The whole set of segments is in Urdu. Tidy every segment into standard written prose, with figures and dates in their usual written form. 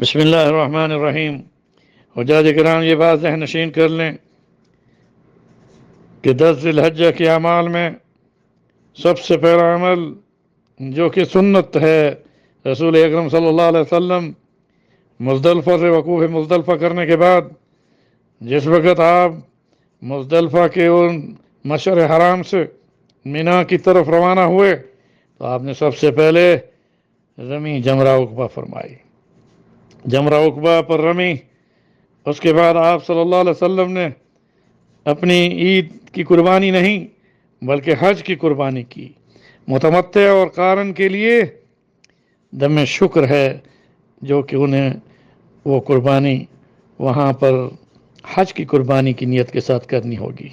بسم اللہ الرحمن الرحیم۔ حجاج کرام یہ بات ذہن نشین کر لیں کہ 10 ذی الحجہ کے اعمال میں سب سے پہلا عمل جو کہ سنت ہے، رسول اکرم صلی اللہ علیہ وسلم مزدلفہ سے وقوف مزدلفہ کرنے کے بعد جس وقت آپ مزدلفہ کے ان مشعر حرام سے مینا کی طرف روانہ ہوئے تو آپ نے سب سے پہلے رمی جمرہ عقبہ فرمائی، جمرہ عقبہ پر رمی۔ اس کے بعد آپ صلی اللہ علیہ وسلم نے اپنی عید کی قربانی نہیں بلکہ حج کی قربانی کی۔ متمتع اور قارن کے لیے دم شکر ہے جو کہ انہیں وہ قربانی وہاں پر حج کی قربانی کی نیت کے ساتھ کرنی ہوگی۔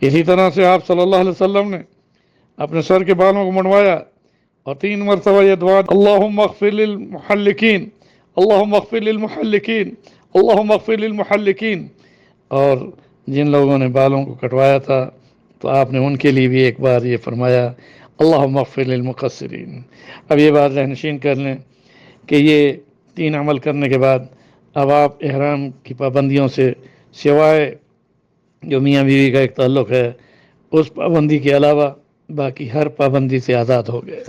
اسی طرح سے آپ صلی اللہ علیہ وسلم نے اپنے سر کے بالوں کو منڈوایا اور 3 مرتبہ یہ دعا، اللہم اغفر للمحلقین، اللہم اغفر للمحلقین، اللہم اغفر للمحلقین۔ اور جن لوگوں نے بالوں کو کٹوایا تھا تو آپ نے ان کے لیے بھی ایک بار یہ فرمایا، اللہم اغفر للمقصرین۔ اب یہ بات ذہن نشین کر لیں کہ یہ 3 عمل کرنے کے بعد اب آپ احرام کی پابندیوں سے سوائے جو میاں بیوی کا ایک تعلق ہے اس پابندی کے علاوہ باقی ہر پابندی سے آزاد ہو گئے۔